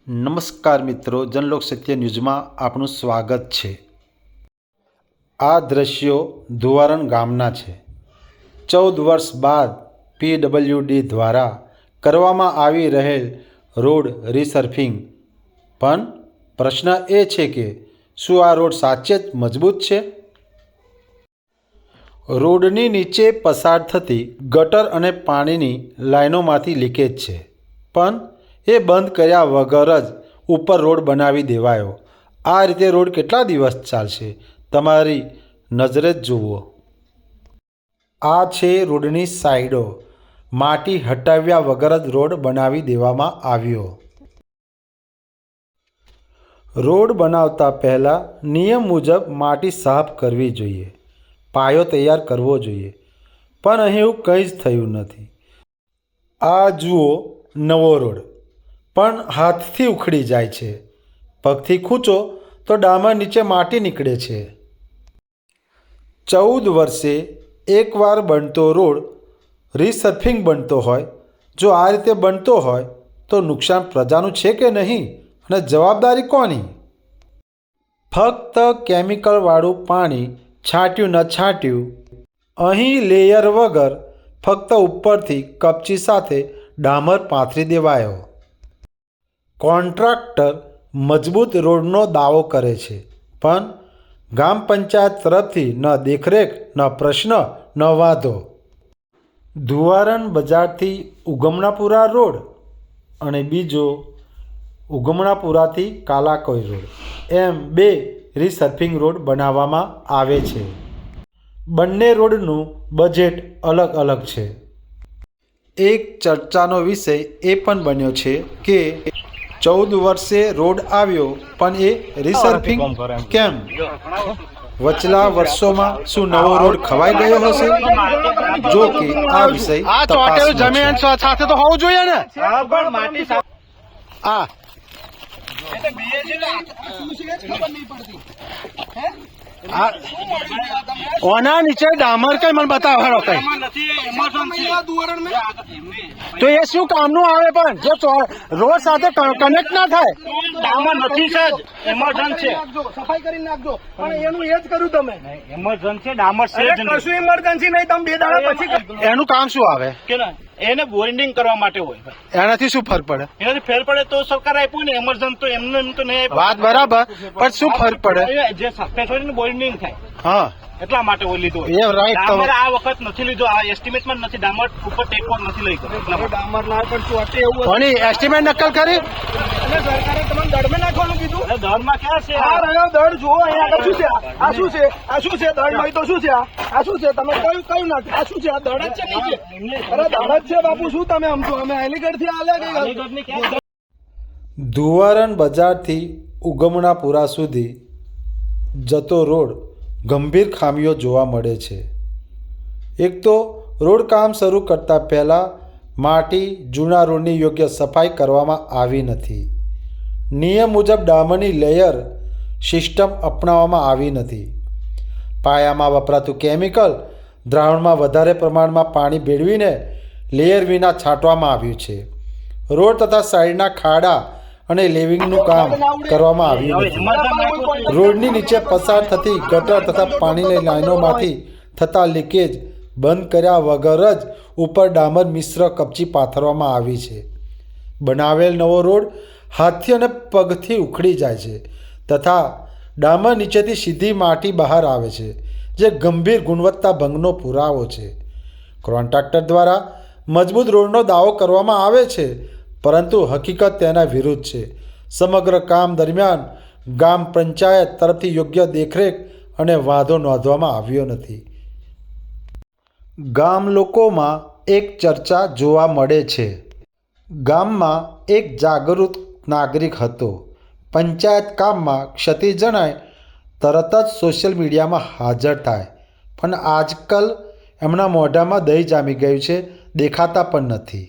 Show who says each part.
Speaker 1: નમસ્કાર મિત્રો, જનલોક સત્ય ન્યૂઝમાં આપનું સ્વાગત છે। આ દ્રશ્યો ધુવારન ગામના છે। 14 વર્ષ બાદ પીડબ્લ્યુડી દ્વારા કરવામાં આવી રહેલ રોડ રીસર્ફિંગ, પણ પ્રશ્ન એ છે કે શું આ રોડ સાચે જ મજબૂત છે? રોડની નીચે પસાર થતી ગટર અને પાણીની લાઈનોમાંથી લીકેજ છે, પણ એ બંધ કર્યા વગર જ ઉપર રોડ બનાવી દેવાયો। આ રીતે રોડ કેટલા દિવસ ચાલશે? તમારી નજરે જ જુઓ। આ છે રોડની સાઈડો, માટી હટાવ્યા વગર જ રોડ બનાવી દેવામાં આવ્યો। રોડ બનાવતા પહેલાં નિયમ મુજબ માટી સાફ કરવી જોઈએ, પાયો તૈયાર કરવો જોઈએ, પણ અહીં એવું કંઈ જ થયું નથી। આ જુઓ નવો રોડ, પણ હાથથી ઉખડી જાય છે। પગથી ખૂંચો તો ડામર નીચે માટી નીકળે છે। 14 વર્ષે એકવાર બનતો રોડ રીસર્ફિંગ બનતો હોય, જો આ રીતે બનતો હોય તો નુકસાન પ્રજાનું છે કે નહીં, અને જવાબદારી કોની? ફક્ત કેમિકલવાળું પાણી છાંટ્યું ન છાંટ્યું, અહીં લેયર વગર ફક્ત ઉપરથી કપચી સાથે ડામર પાથરી દેવાયો। કોન્ટ્રાક્ટર મજબૂત રોડનો દાવો કરે છે, પણ ગામ પંચાયત તરફથી ન દેખરેખ, ન પ્રશ્ન, ન વાંધો। ધુવારન બજારથી ઉગમણાપુરા રોડ અને બીજો ઉગમણાપુરાથી કાલાકોઈ રોડ, એમ 2 રીસર્ફિંગ રોડ બનાવવામાં આવે છે। બંને રોડનું બજેટ અલગ અલગ છે। એક ચર્ચાનો વિષય એ પણ બન્યો છે કે 14 વર્ષે રોડ આવ્યો પણ એ રીસર્ફિંગ કેમ? વચલા વર્ષોમાં શું નવો રોડ ખવાઈ ગયો હશે? જો કે આ વિષય
Speaker 2: જમીન સાથે તો હોવું જોઈએ ને। આ ઓના નીચે ડામર કઈ મને બતાવો કઈ, તો એ શું કામનું આવે? પણ જે રોડ સાથે કનેક્ટ ના થાય,
Speaker 3: ડામર નથી સર, ઇમરજન્સી
Speaker 2: સફાઈ કરી નાખજો। પણ એનું એ જ કર્યું તમે,
Speaker 3: ઇમરજન્સી ડામર છે જ નહીં।
Speaker 2: કશું ઇમરજન્સી નહીં, તમે 2 દાડા પછી એનું કામ શું આવે?
Speaker 3: એને બોરિંગ કરવા માટે હોય,
Speaker 2: એનાથી શું ફરક પડે?
Speaker 3: એનાથી ફેર પડે તો સરકાર આપ્યું ને, ઇમરજન્સી તો એમને એમ તો નહીં આપ્યું।
Speaker 2: વાત બરાબર, પણ શું ફરક પડે?
Speaker 3: જે સક્સેસ હોય ને બોરિંગ થાય,
Speaker 2: હા
Speaker 3: એટલા માટે હોય લીધું।
Speaker 2: એ રાઈટ,
Speaker 3: ડામર આ વખત નથી લીધો, આ એસ્ટિમેટમાં નથી, ડામર ઉપર ટેકવર નથી લઈ ગયો।
Speaker 2: ડામર ના કરતું હતું એવું, કોની એસ્ટિમેટ નકલ કરી? અને સરકારે તમને દળમાં નાખવાનું કીધું।
Speaker 3: દરમાં ક્યાં છે
Speaker 2: આ રહ્યો દળ, જુઓ અહીંયા શું છે? આ શું છે? આ શું છે? દળ નહીં તો શું છે? આ શું છે? તમે કયું નાખ્યું? આ શું છે? આ દળ જ છે નીચે? અરે દળ જ છે બાપુ, શું તમે સમજો? અમે એલિગઢ થી આલ્યા કઈ?
Speaker 1: ધુવારન બજારથી ઉગમણાપુરા સુધી જતો રોડ ગંભીર ખામીઓ જોવા મળે છે। એક તો રોડ કામ શરૂ કરતાં પહેલાં માટી જૂના રોડની યોગ્ય સફાઈ કરવામાં આવી નથી। નિયમ મુજબ ડામરની લેયર સિસ્ટમ અપનાવવામાં આવી નથી। પાયામાં વપરાતું કેમિકલ દ્રાવણમાં વધારે પ્રમાણમાં પાણી ભેળવીને લેયર વિના છાંટવામાં આવ્યું છે। રોડ તથા સાઈડના ખાડા અને લેવિંગનું કામ કરવામાં આવ્યું નથી। રોડની નીચે પસાર થતી ગટર તથા પાણીની લાઈનોમાંથી થતા લીકેજ બંધ કર્યા વગર જ ઉપર ડામર મિશ્ર કપચી પાથરવામાં આવી છે। બનાવેલ નવો રોડ હાથથી અને પગથી ઉખડી જાય છે તથા ડામર નીચેથી સીધી માટી બહાર આવે છે, જે ગંભીર ગુણવત્તા ભંગનો પુરાવો છે। કોન્ટ્રાક્ટર દ્વારા મજબૂત રોડનો દાવો કરવામાં આવે છે, પરંતુ હકીકત તેના વિરુદ્ધ છે। સમગ્ર કામ દરમિયાન ગામ પંચાયત તરફથી યોગ્ય દેખરેખ અને વાંધો નોંધવામાં આવ્યો નથી। ગામ લોકોમાં એક ચર્ચા જોવા મળે છે। ગામમાં એક જાગૃત નાગરિક હતો, પંચાયત કામમાં ક્ષતિ જણાય તરત જ સોશિયલ મીડિયામાં હાજર થાય, પણ આજકાલ એમના મોઢામાં દહીં જામી ગયું છે, દેખાતા પણ નથી।